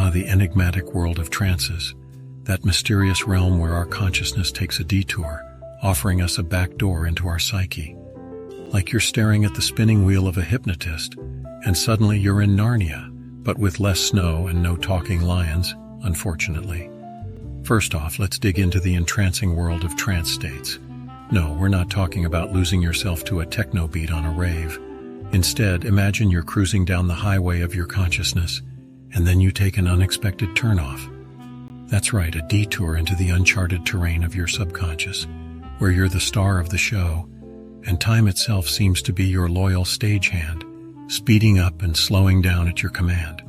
The enigmatic world of trances, that mysterious realm where our consciousness takes a detour, offering us a back door into our psyche. Like you're staring at the spinning wheel of a hypnotist, and suddenly you're in Narnia, but with less snow and no talking lions, unfortunately. First off, let's dig into the entrancing world of trance states. No, we're not talking about losing yourself to a techno beat on a rave. Instead, imagine you're cruising down the highway of your consciousness, and then you take an unexpected turnoff. That's right, a detour into the uncharted terrain of your subconscious, where you're the star of the show, and time itself seems to be your loyal stagehand, speeding up and slowing down at your command.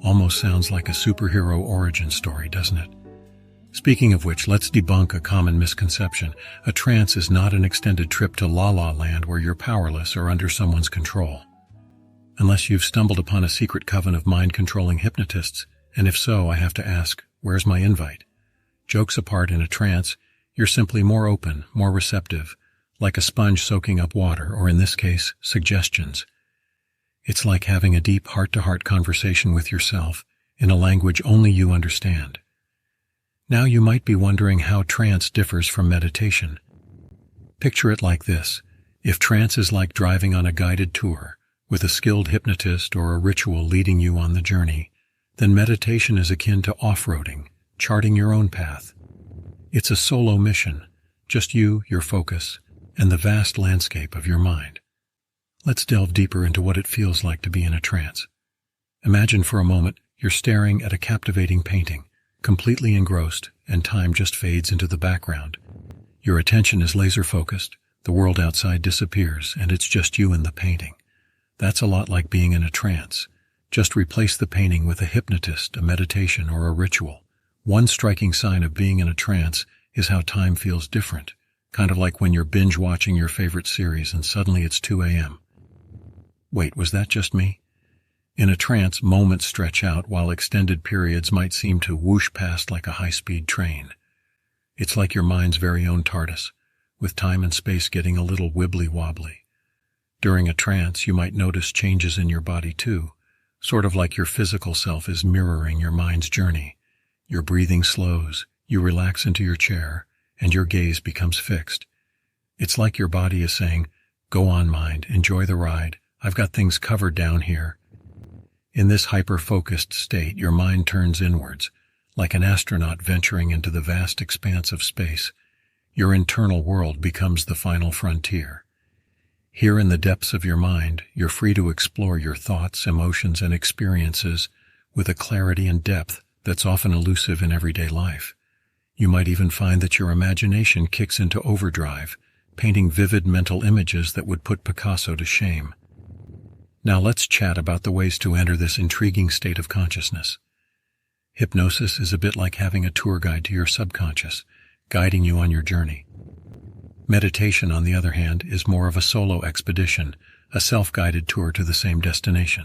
Almost sounds like a superhero origin story, doesn't it? Speaking of which, let's debunk a common misconception. A trance is not an extended trip to La La Land where you're powerless or under someone's control. Unless you've stumbled upon a secret coven of mind-controlling hypnotists, and if so, I have to ask, where's my invite? Jokes apart, in a trance, you're simply more open, more receptive, like a sponge soaking up water, or in this case, suggestions. It's like having a deep heart-to-heart conversation with yourself in a language only you understand. Now you might be wondering how trance differs from meditation. Picture it like this. If trance is like driving on a guided tour, with a skilled hypnotist or a ritual leading you on the journey, then meditation is akin to off-roading, charting your own path. It's a solo mission, just you, your focus, and the vast landscape of your mind. Let's delve deeper into what it feels like to be in a trance. Imagine for a moment you're staring at a captivating painting, completely engrossed, and time just fades into the background. Your attention is laser-focused, the world outside disappears, and it's just you and the painting. That's a lot like being in a trance. Just replace the painting with a hypnotist, a meditation, or a ritual. One striking sign of being in a trance is how time feels different, kind of like when you're binge-watching your favorite series and suddenly it's 2 a.m. Wait, was that just me? In a trance, moments stretch out while extended periods might seem to whoosh past like a high-speed train. It's like your mind's very own TARDIS, with time and space getting a little wibbly-wobbly. During a trance, you might notice changes in your body too, sort of like your physical self is mirroring your mind's journey. Your breathing slows, you relax into your chair, and your gaze becomes fixed. It's like your body is saying, "Go on, mind, enjoy the ride. I've got things covered down here." In this hyper-focused state, your mind turns inwards, like an astronaut venturing into the vast expanse of space. Your internal world becomes the final frontier. Here in the depths of your mind, you're free to explore your thoughts, emotions, and experiences with a clarity and depth that's often elusive in everyday life. You might even find that your imagination kicks into overdrive, painting vivid mental images that would put Picasso to shame. Now let's chat about the ways to enter this intriguing state of consciousness. Hypnosis is a bit like having a tour guide to your subconscious, guiding you on your journey. Meditation, on the other hand, is more of a solo expedition, a self-guided tour to the same destination.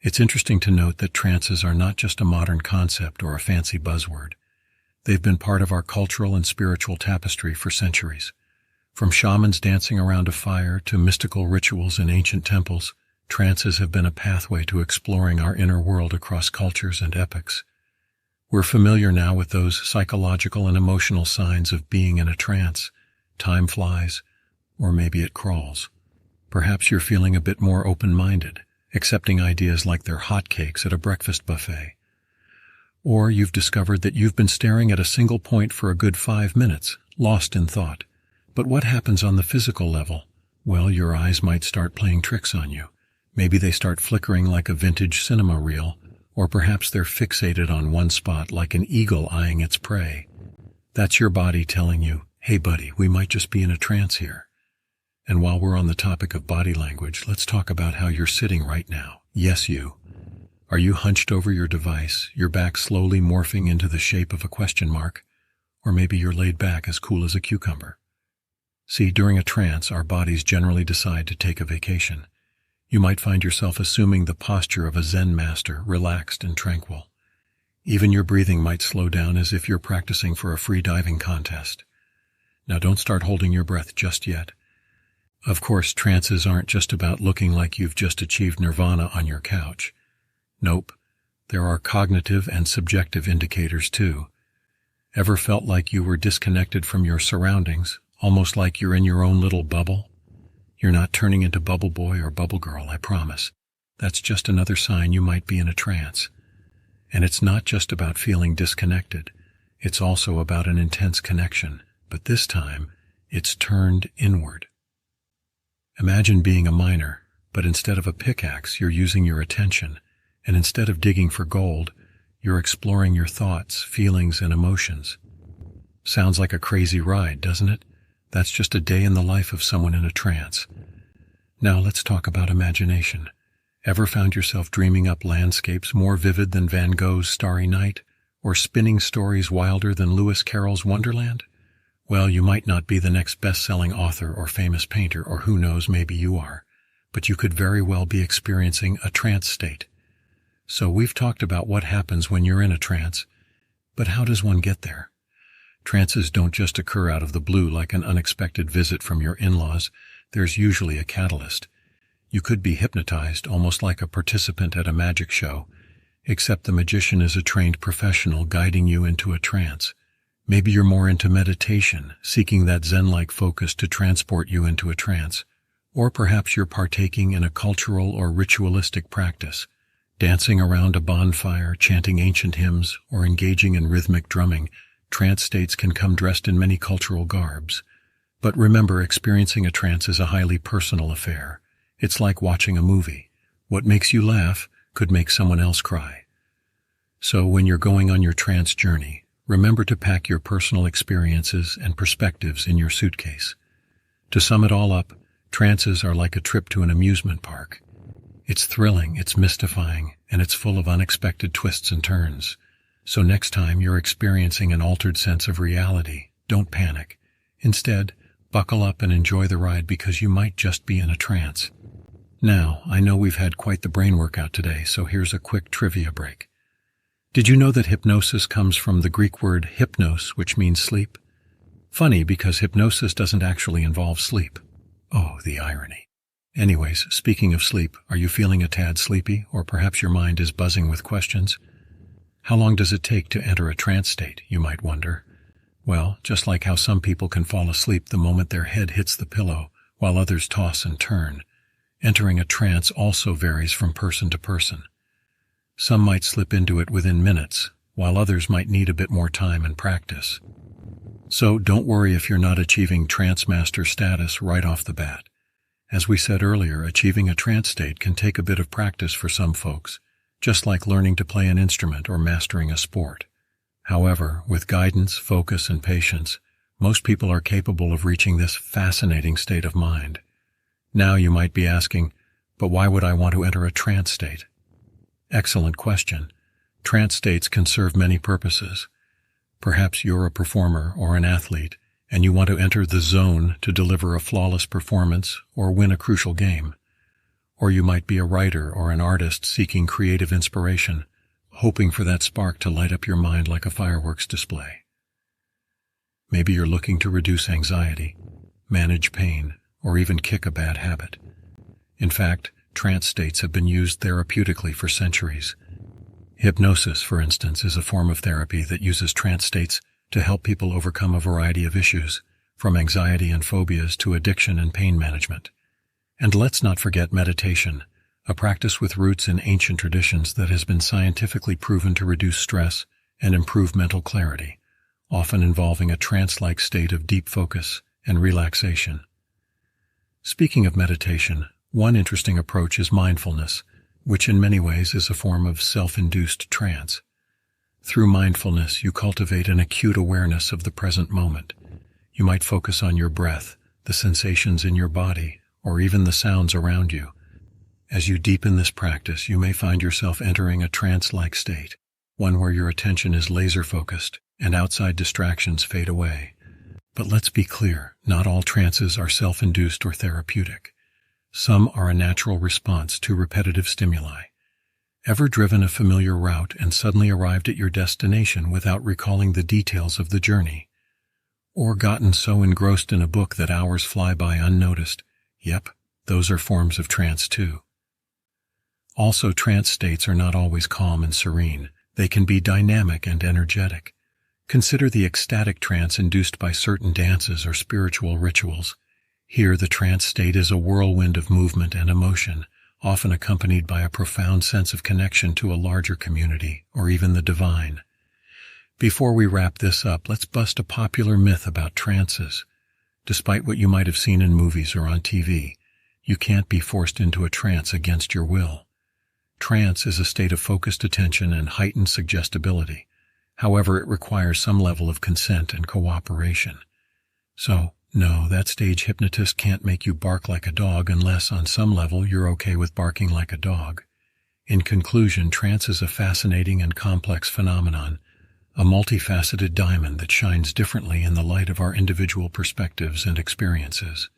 It's interesting to note that trances are not just a modern concept or a fancy buzzword. They've been part of our cultural and spiritual tapestry for centuries. From shamans dancing around a fire to mystical rituals in ancient temples, trances have been a pathway to exploring our inner world across cultures and epochs. We're familiar now with those psychological and emotional signs of being in a trance. Time flies, or maybe it crawls. Perhaps you're feeling a bit more open-minded, accepting ideas like they're hotcakes at a breakfast buffet. Or you've discovered that you've been staring at a single point for a good 5 minutes, lost in thought. But what happens on the physical level? Well, your eyes might start playing tricks on you. Maybe they start flickering like a vintage cinema reel, or perhaps they're fixated on one spot like an eagle eyeing its prey. That's your body telling you, "Hey buddy, we might just be in a trance here." And while we're on the topic of body language, let's talk about how you're sitting right now. Yes, you. Are you hunched over your device, your back slowly morphing into the shape of a question mark? Or maybe you're laid back as cool as a cucumber. See, during a trance, our bodies generally decide to take a vacation. You might find yourself assuming the posture of a Zen master, relaxed and tranquil. Even your breathing might slow down as if you're practicing for a free diving contest. Now don't start holding your breath just yet. Of course, trances aren't just about looking like you've just achieved nirvana on your couch. Nope, there are cognitive and subjective indicators too. Ever felt like you were disconnected from your surroundings, almost like you're in your own little bubble? You're not turning into Bubble Boy or Bubble Girl, I promise. That's just another sign you might be in a trance. And it's not just about feeling disconnected. It's also about an intense connection, but this time, it's turned inward. Imagine being a miner, but instead of a pickaxe, you're using your attention, and instead of digging for gold, you're exploring your thoughts, feelings, and emotions. Sounds like a crazy ride, doesn't it? That's just a day in the life of someone in a trance. Now let's talk about imagination. Ever found yourself dreaming up landscapes more vivid than Van Gogh's Starry Night, or spinning stories wilder than Lewis Carroll's Wonderland? Well, you might not be the next best-selling author or famous painter, or who knows, maybe you are, but you could very well be experiencing a trance state. So we've talked about what happens when you're in a trance, but how does one get there? Trances don't just occur out of the blue like an unexpected visit from your in-laws. There's usually a catalyst. You could be hypnotized, almost like a participant at a magic show, except the magician is a trained professional guiding you into a trance. Maybe you're more into meditation, seeking that Zen-like focus to transport you into a trance. Or perhaps you're partaking in a cultural or ritualistic practice, dancing around a bonfire, chanting ancient hymns, or engaging in rhythmic drumming. Trance states can come dressed in many cultural garbs. But remember, experiencing a trance is a highly personal affair. It's like watching a movie. What makes you laugh could make someone else cry. So when you're going on your trance journey, remember to pack your personal experiences and perspectives in your suitcase. To sum it all up, trances are like a trip to an amusement park. It's thrilling, it's mystifying, and it's full of unexpected twists and turns. So next time you're experiencing an altered sense of reality, don't panic. Instead, buckle up and enjoy the ride, because you might just be in a trance. Now, I know we've had quite the brain workout today, so here's a quick trivia break. Did you know that hypnosis comes from the Greek word hypnos, which means sleep? Funny, because hypnosis doesn't actually involve sleep. Oh, the irony. Anyways, speaking of sleep, are you feeling a tad sleepy, or perhaps your mind is buzzing with questions? How long does it take to enter a trance state, you might wonder? Well, just like how some people can fall asleep the moment their head hits the pillow, while others toss and turn, entering a trance also varies from person to person. Some might slip into it within minutes, while others might need a bit more time and practice. So don't worry if you're not achieving trance master status right off the bat. As we said earlier, achieving a trance state can take a bit of practice for some folks, just like learning to play an instrument or mastering a sport. However, with guidance, focus, and patience, most people are capable of reaching this fascinating state of mind. Now you might be asking, but why would I want to enter a trance state? Excellent question. Trance states can serve many purposes. Perhaps you're a performer or an athlete, and you want to enter the zone to deliver a flawless performance or win a crucial game. Or you might be a writer or an artist seeking creative inspiration, hoping for that spark to light up your mind like a fireworks display. Maybe you're looking to reduce anxiety, manage pain, or even kick a bad habit. In fact, trance states have been used therapeutically for centuries. Hypnosis, for instance, is a form of therapy that uses trance states to help people overcome a variety of issues, from anxiety and phobias to addiction and pain management. And let's not forget meditation, a practice with roots in ancient traditions that has been scientifically proven to reduce stress and improve mental clarity, often involving a trance-like state of deep focus and relaxation. Speaking of meditation, one interesting approach is mindfulness, which in many ways is a form of self-induced trance. Through mindfulness, you cultivate an acute awareness of the present moment. You might focus on your breath, the sensations in your body, or even the sounds around you. As you deepen this practice, you may find yourself entering a trance-like state, one where your attention is laser-focused and outside distractions fade away. But let's be clear, not all trances are self-induced or therapeutic. Some are a natural response to repetitive stimuli. Ever driven a familiar route and suddenly arrived at your destination without recalling the details of the journey? Or gotten so engrossed in a book that hours fly by unnoticed? Yep, those are forms of trance too. Also, trance states are not always calm and serene. They can be dynamic and energetic. Consider the ecstatic trance induced by certain dances or spiritual rituals. Here, the trance state is a whirlwind of movement and emotion, often accompanied by a profound sense of connection to a larger community or even the divine. Before we wrap this up, let's bust a popular myth about trances. Despite what you might have seen in movies or on TV, you can't be forced into a trance against your will. Trance is a state of focused attention and heightened suggestibility. However, it requires some level of consent and cooperation. So, no, that stage hypnotist can't make you bark like a dog unless, on some level, you're okay with barking like a dog. In conclusion, trance is a fascinating and complex phenomenon, a multifaceted diamond that shines differently in the light of our individual perspectives and experiences.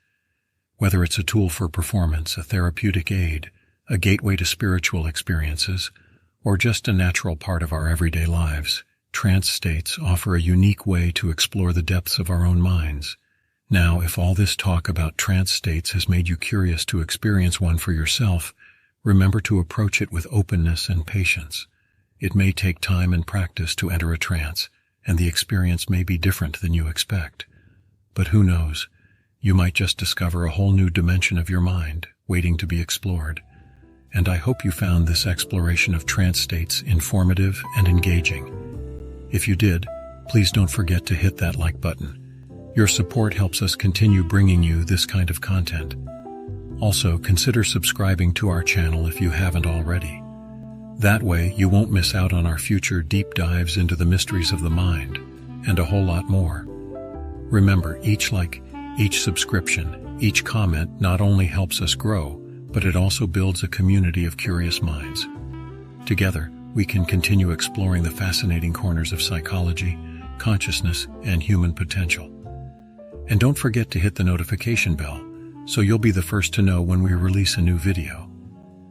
Whether it's a tool for performance, a therapeutic aid, a gateway to spiritual experiences, or just a natural part of our everyday lives, trance states offer a unique way to explore the depths of our own minds. Now, if all this talk about trance states has made you curious to experience one for yourself, remember to approach it with openness and patience. It may take time and practice to enter a trance, and the experience may be different than you expect. But who knows? You might just discover a whole new dimension of your mind, waiting to be explored. And I hope you found this exploration of trance states informative and engaging. If you did, please don't forget to hit that like button. Your support helps us continue bringing you this kind of content. Also, consider subscribing to our channel if you haven't already. That way, you won't miss out on our future deep dives into the mysteries of the mind, and a whole lot more. Remember, each like, each subscription, each comment not only helps us grow, but it also builds a community of curious minds. Together, we can continue exploring the fascinating corners of psychology, consciousness, and human potential. And don't forget to hit the notification bell, so you'll be the first to know when we release a new video.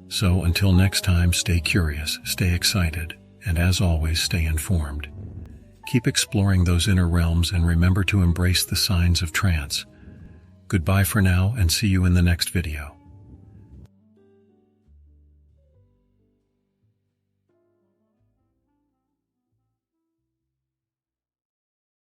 So until next time, stay curious, stay excited, and as always, stay informed. Keep exploring those inner realms and remember to embrace the signs of trance. Goodbye for now, and see you in the next video.